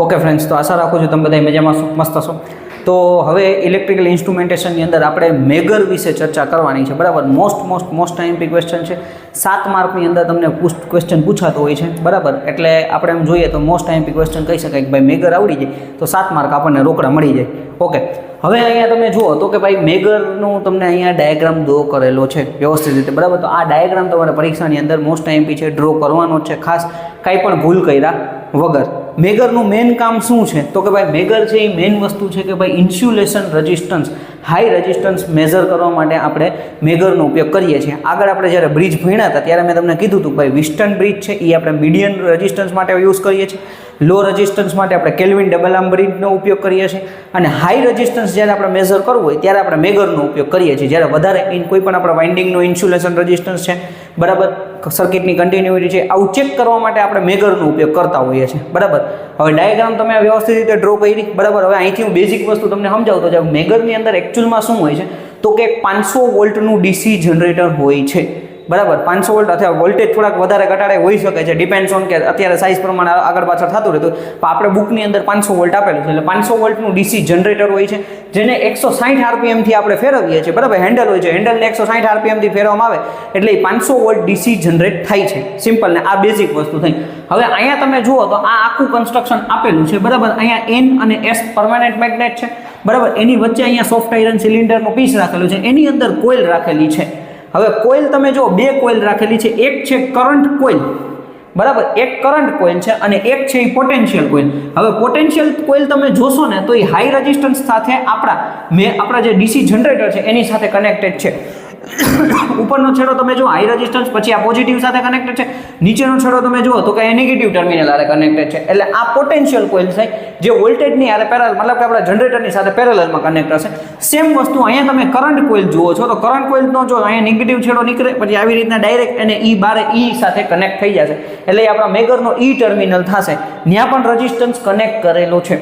Okay friends, તો આશા રાખું છું તમે બધા મજામાં છો, મસ્ત છો. તો હવે ઇલેક્ટ્રિકલ ઇન્સ્ટ્રુમેન્ટેશનની અંદર આપણે મેગર વિશે ચર્ચા કરવાની છે. બરાબર, મોસ્ટ આઈએમપી ક્વેશ્ચન છે. 7 માર્કની અંદર તમને ક્વેશ્ચન પૂછાતો હોય છે. બરાબર, એટલે આપણે એમ જોઈએ તો મોસ્ટ આઈએમપી ક્વેશ્ચન કહી શકાય કે ભાઈ મેગર આવડી જાય તો 7 માર્ક આપણને રોકડા મળી જાય. ઓકે, હવે અહીંયા તમે જુઓ તો કે ભાઈ મેગરનું તમને અહીંયા ડાયાગ્રામ ડ્રો કરેલો છે વ્યવસ્થિત રીતે. બરાબર, તો આ ડાયાગ્રામ તમારે પરીક્ષાની અંદર મોસ્ટ આઈએમપી છે, ડ્રો કરવાનો છે ખાસ, કાંઈ પણ ભૂલ કર્યા વગર. મેગરનું મેઇન કામ શું છે તો કે ભાઈ મેગર છે એ મેઇન વસ્તુ છે કે ભાઈ insulation resistance, high resistance measure કરવા માટે આપણે મેગરનો ઉપયોગ કરીએ છીએ. આગળ આપણે જ્યારે બ્રિજ ભણ્યા હતા ત્યારે મેં તમને કીધું હતું કે ભાઈ વિસ્ટન બ્રિજ છે એ આપણે મીડિયમ રેઝિસ્ટન્સ માટે યુઝ કરીએ છીએ, લો રેઝિસ્ટન્સ માટે આપણે કેલ્વિન ડબલ આર્મ બ્રિજનો ઉપયોગ કરીએ છીએ, અને હાઈ રેઝિસ્ટન્સ જ્યારે આપણે મેઝર કરવું હોય ત્યારે આપણે મેગરનો ઉપયોગ કરીએ છીએ. જ્યારે વધારે કોઈ પણ આપણે વાઇન્ડિંગનો ઇન્સ્યુલેશન રેઝિસ્ટન્સ છે, બરાબર, સર્કિટની કન્ટિન્યુટી છે, આવું ચેક કરવા માટે આપણે મેગરનો ઉપયોગ કરતા હોઈએ છીએ. બરાબર, હવે ડાયાગ્રામ તમે વ્યવસ્થિત રીતે ડ્રો કરી. બરાબર, હવે અહીંથી હું બેઝિક વસ્તુ તમને સમજાવતો જાઉં. મેગરની અંદર એકચ્યુઅલમાં શું હોય છે તો કે 500 વોલ્ટનું ડીસી જનરેટર હોય છે. બરાબર, 500 વોલ્ટ અથવા વોલ્ટેજ થોડાક વધારે ઘટાડે હોઈ શકે છે, ડિપેન્ડ્સ ઓન કે અત્યારે સાઇઝ પ્રમાણે આગળ પાછળ થતું રહેતું. પણ આપણે બુકની અંદર 500 વોલ્ટ આપેલું છે, એટલે 500 વોલ્ટનું ડીસી જનરેટર હોય છે, જેને 160 આરપીએમથી આપણે ફેરવીએ છીએ. બરાબર, હેન્ડલ હોય છે, હેન્ડલને 160 આરપીએમથી ફેરવવામાં આવે એટલે 500 વોલ્ટ ડીસી જનરેટ થાય છે. સિમ્પલ ને આ બેઝિક વસ્તુ થઈ. હવે અહીંયા તમે જુઓ તો આ આખું કન્સ્ટ્રક્શન આપેલું છે. બરાબર, અહીંયા N અને S પરમાનન્ટ મેગ્નેટ છે. બરાબર, એની વચ્ચે અહીંયા સોફ્ટ આયરન સિલિન્ડરનો પીસ રાખેલું છે, એની અંદર કોઇલ રાખેલી છે. હવે કોઇલ તમે જો 2 કોઇલ રાખેલી છે, એક છે કરંટ કોઇલ. બરાબર, એક કરંટ કોઇલ છે અને એક છે એ પોટેન્શિયલ કોઇલ. હવે પોટેન્શિયલ કોઇલ તમે જોશો ને તો એ હાઈ રેઝિસ્ટન્સ સાથે આપણા જે ડીસી જનરેટર છે એની સાથે કનેક્ટેડ છે. ઉપરનો છેડો તમે જો હાઈ રેઝિસ્ટન્સ, પછી આ પોઝિટિવ સાથે કનેક્ટેડ છે, નીચેનો છેડો તમે જુઓ તો કે આ નેગેટિવ ટર્મિનલ આરે કનેક્ટેડ છે. એટલે આ પોટેન્શિયલ કોઇલ છે જે વોલ્ટેજની આરે પેરેલલ, મતલબ કે આપણા જનરેટરની સાથે પેરેલલમાં કનેક્ટ હશે. સેમ વસ્તુ અહીંયા તમે કરંટ કોઇલ જુઓ છો તો કરંટ કોઇલનો જો અહીંયા નેગેટિવ છેડો નીકળે પછી આવી રીતના ડાયરેક્ટ એને ઈ સાથે કનેક્ટ થઈ જશે. એટલે આપણા મેગરનો ઈ ટર્મિનલ થશે, ત્યાં પણ રેઝિસ્ટન્સ કનેક્ટ કરેલો છે.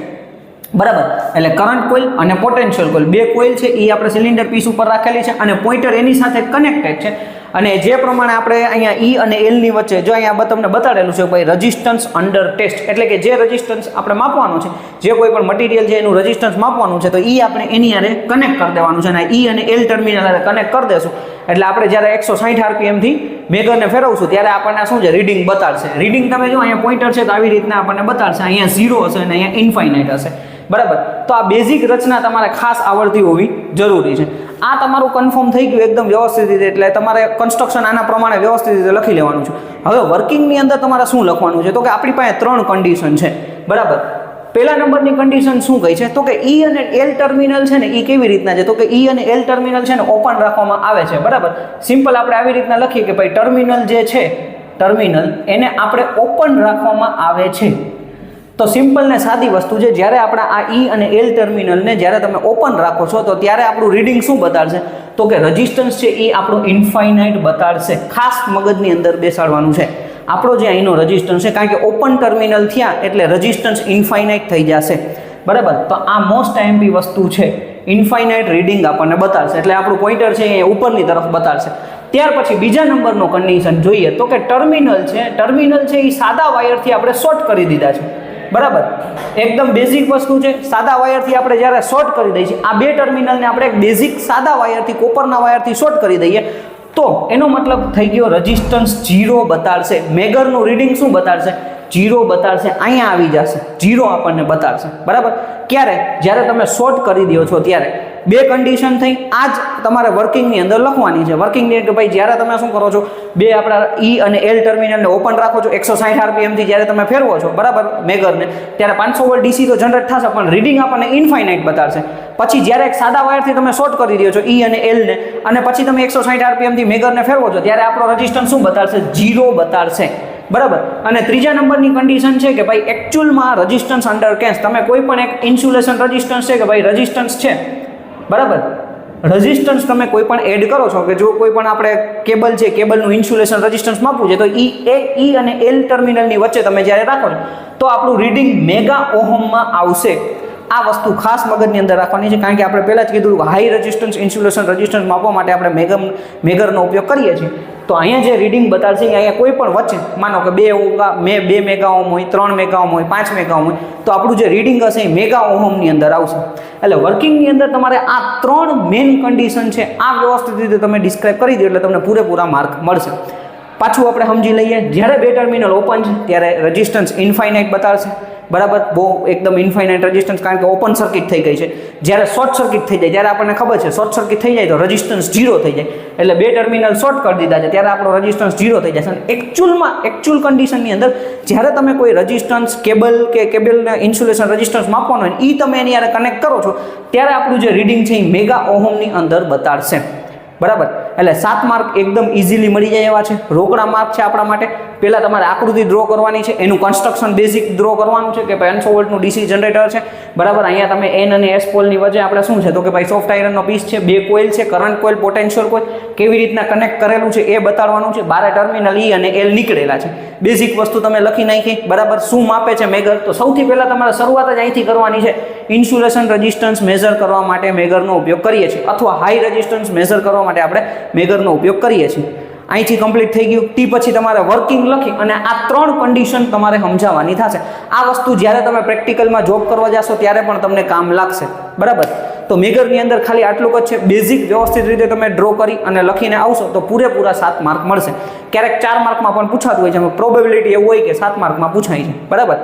બરાબર, એટલે કરંટ કોઇલ અને પોટેન્શિયલ કોઇલ 2 કોઇલ છે એ આપણે સિલિન્ડર પીસ ઉપર રાખેલી છે અને પોઇન્ટર એની સાથે કનેક્ટેડ છે. અને જે પ્રમાણે આપણે અહીંયા ઈ અને એલ ની વચ્ચે જો અહીંયા તમને બતાડેલું છે ભાઈ રેઝિસ્ટન્સ અંડર ટેસ્ટ, એટલે કે જે રેઝિસ્ટન્સ આપણે માપવાનું છે, જે કોઈ પણ મટીરિયલ છે એનું રેઝિસ્ટન્સ માપવાનું છે, તો ઈ આપણે એની આરે કનેક્ટ કરી દેવાનું છે. અને ઈ અને એલ ટર્મિનલ આરે કનેક્ટ કરી દેશું એટલે આપણે જ્યારે 160 આરપીએમથી મેગરને ફેરવશું ત્યારે આપણને શું છે રીડિંગ બતાડશે. રીડિંગ તમે જો અહીંયા પોઇન્ટર છે તો આવી રીતના આપણને બતાડશે, અહીંયા 0 હશે અને અહીંયા ઇન્ફાઇનાઇટ હશે. બરાબર, તો આ બેઝિક રચના તમારે ખાસ આવડતી હોવી જરૂરી છે. આ તમારું કન્ફર્મ થઈ ગયું એકદમ વ્યવસ્થિત રીતે, એટલે તમારે કન્સ્ટ્રક્શન આના પ્રમાણે વ્યવસ્થિત રીતે લખી લેવાનું છે. હવે વર્કિંગની અંદર તમારે શું લખવાનું છે તો કે આપણી પાસે 3 કન્ડિશન છે. બરાબર, પહેલા નંબરની કન્ડિશન શું કહી છે તો કે ઈ અને એલ ટર્મિનલ છે ને એ કેવી રીતના છે તો કે ઈ અને એલ ટર્મિનલ છે ને ઓપન રાખવામાં આવે છે. બરાબર, સિમ્પલ આપણે આવી રીતના લખીએ કે ભાઈ ટર્મિનલ જે છે, ટર્મિનલ એને આપણે ઓપન રાખવામાં આવે છે. તો સિમ્પલ ને સાદી વસ્તુ છે, જ્યારે આપણે આ ઈ અને એલ ટર્મિનલને જ્યારે તમે ઓપન રાખો છો તો ત્યારે આપણું રીડિંગ શું બતાડશે તો કે રેઝિસ્ટન્સ છે એ આપણું ઇન્ફાઇનાઇટ બતાડશે. ખાસ મગજની અંદર બેસાડવાનું છે આપણો જે અહીંનો રેઝિસ્ટન્સ છે, કારણ કે ઓપન ટર્મિનલ થયા એટલે રેઝિસ્ટન્સ ઇન્ફાઇનાઇટ થઈ જશે. બરાબર, તો આ મોસ્ટ આઈએમપી વસ્તુ છે, ઇન્ફાઇનાઇટ રીડિંગ આપણને બતાડશે એટલે આપણું પોઇન્ટર છે એ ઉપરની તરફ બતાડશે. ત્યાર પછી બીજા નંબરનો કન્ડિશન જોઈએ તો કે ટર્મિનલ છે એ સાદા વાયરથી આપણે શોર્ટ કરી દીધા છે. બરાબર, એકદમ બેઝિક વસ્તુ છે, સાદા વાયરથી આપણે જ્યારે શોર્ટ કરી દઈએ છીએ, આ 2 ટર્મિનલને આપણે એક બેઝિક સાદા વાયરથી, કોપરના વાયરથી શોર્ટ કરી દઈએ તો એનો મતલબ થઈ ગયો રેઝિસ્ટન્સ 0 બતાડશે. મેગરનું રીડિંગ શું બતાડશે? 0 બતાડશે. અહીંયા આવી જશે 0 આપણને બતાડશે. બરાબર, ક્યારે? જ્યારે તમે શોર્ટ કરી દો છો ત્યારે. 2 કન્ડિશન થઈ, આ જ તમારે વર્કિંગની અંદર લખવાની છે. વર્કિંગની કે ભાઈ જ્યારે તમે શું કરો છો, 2 આપણા ઈ અને એલ ટર્મિનલને ઓપન રાખો છો, 160 આરપીએમથી જ્યારે તમે ફેરવો છો, બરાબર, મેગરને, ત્યારે 500 વોલ્ટ ડીસી તો જનરેટ થશે પણ રીડિંગ આપણને ઇન્ફાઇનાઇટ બતાડશે. પછી જ્યારે એક સાદા વાયરથી તમે શોર્ટ કરી દો છો ઈ અને એલને, અને પછી તમે 160 આરપીએમથી મેગરને ફેરવો છો ત્યારે આપણો રેઝિસ્ટન્સ શું બતાડશે? 0 બતાડશે. બરાબર, અને ત્રીજા નંબરની કન્ડિશન છે કે ભાઈ એકચ્યુઅલમાં રેઝિસ્ટન્સ અંડર કેસ, તમે કોઈ પણ એક ઇન્સ્યુલેશન રેઝિસ્ટન્સ છે કે ભાઈ રેઝિસ્ટન્સ છે, બરાબર, રેઝિસ્ટન્સ તમે કોઈ પણ એડ કરો છો કે જો કોઈ પણ આપણે કેબલ છે, કેબલનું ઇન્સ્યુલેશન રેઝિસ્ટન્સ માપવું છે તો ઈ અને એલ ટર્મિનલની વચ્ચે તમે જ્યારે રાખો છો તો આપણું રીડિંગ મેગા ઓહમમાં આવશે. આ વસ્તુ ખાસ મગજની અંદર રાખવાની છે, કારણ કે આપણે પહેલાં જ કીધું હાઈ રેઝિસ્ટન્સ ઇન્સ્યુલેશન રેઝિસ્ટન્સ માપવા માટે આપણે મેગરનો ઉપયોગ કરીએ છીએ. તો અહીંયા જે રીડિંગ બતાવશે અહીંયા કોઈ પણ વચ્ચે માનો કે 2 મેગા ઓહમ હોય, 3 મેગા ઓહમ હોય, 5 મેગા ઓહમ હોય, તો આપણું જે રીડિંગ હશે એ મેગા ઓહમની અંદર આવશે. એટલે વર્કિંગની અંદર તમારે આ 3 મેઇન કન્ડિશન છે, આ વ્યવસ્થિત રીતે તમે ડિસ્ક્રાઇબ કરી દો એટલે તમને પૂરેપૂરા માર્ક મળશે. પાછું આપણે સમજી લઈએ, જ્યારે 2 ટર્મિનલ ઓપન છે ત્યારે રેઝિસ્ટન્સ ઇન્ફાઇનાઇટ બતાવશે, બરાબર, બહુ એકદમ ઇન્ફાઇનાઇટ રેઝિસ્ટન્સ, કારણ કે ઓપન સર્કિટ થઈ ગઈ છે. જ્યારે શોર્ટ સર્કિટ થઈ જાય, ત્યારે આપણને ખબર છે શોર્ટ સર્કિટ થઈ જાય તો રેઝિસ્ટન્સ 0 થઈ જાય, એટલે 2 ટર્મિનલ શોર્ટ કરી દીધા છે ત્યારે આપણો રેઝિસ્ટન્સ 0 થઈ જશે. અને એકચ્યુઅલ કન્ડિશનની અંદર જ્યારે તમે કોઈ રેઝિસ્ટન્સ કેબલના ઇન્સ્યુલેશન રેઝિસ્ટન્સ માપવાનો હોય એ તમે એની યારે કનેક્ટ કરો છો ત્યારે આપણું જે રીડિંગ છે એ મેગા ઓહમની અંદર બતાડશે, બરાબર. એટલે 7 માર્ક એકદમ ઇઝીલી મળી જાય એવા છે. રોકડા માર્ક છે આપણા માટે. પહેલાં તમારે આકૃતિ ડ્રો કરવાની છે, એનું કન્સ્ટ્રક્શન બેઝિક ડ્રો કરવાનું છે કે ભાઈ 500 વોલ્ટનું ડીસી જનરેટર છે, બરાબર. અહીંયા તમે એન અને એસ પોલની વચ્ચે આપણે શું છે તો કે ભાઈ સોફ્ટ આયરનનો પીસ છે, 2 કોઇલ છે, કરંટ કોઇલ, પોટેન્શિયલ કોઇલ, કેવી રીતના કનેક્ટ કરેલું છે એ બતાડવાનું છે. 12 ટર્મિનલ ઈ અને એલ નીકળેલા છે. બેઝિક વસ્તુ તમે લખી નાખી, બરાબર. શું માપે છે મેગર? તો સૌથી પહેલાં તમારે શરૂઆત જ અહીંથી કરવાની છે. ઇન્સ્યુલેશન રેઝિસ્ટન્સ મેઝર કરવા માટે મેગરનો ઉપયોગ કરીએ છીએ, અથવા હાઈ રેઝિસ્ટન્સ મેઝર કરવા માટે આપણે મેગરનો ઉપયોગ કરીએ છીએ. અહીંથી કમ્પ્લીટ થઈ ગયું. ટી પછી તમારે વર્કિંગ લખી અને આ 3 કન્ડિશન તમારે સમજાવવાની થશે. આ વસ્તુ જ્યારે તમે પ્રેક્ટિકલમાં જોબ કરવા જશો ત્યારે પણ તમને કામ લાગશે, બરાબર. તો મેગરની અંદર ખાલી આટલું જ છે. બેઝિક વ્યવસ્થિત રીતે તમે ડ્રો કરી અને લખીને આવશો તો પૂરેપૂરા 7 માર્ક મળશે. ક્યારેક 4 માર્કમાં પણ પૂછાતું હોય છે, પ્રોબેબિલિટી એવું હોય કે 7 માર્કમાં પૂછાય છે, બરાબર.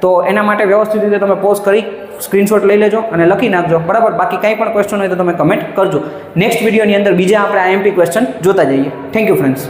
તો એના માટે વ્યવસ્થિત રીતે તમે પોઝ કરી સ્ક્રીનશોટ લઈ લેજો અને લખી નાખજો, બરાબર. બાકી કંઈ પણ ક્વેશ્ચન હોય તો તમે કમેન્ટ કરજો. નેક્સ્ટ વિડીયોની અંદર બીજા આપણે આઈએમપી ક્વેશ્ચન જોતા જઈએ. Thank you friends.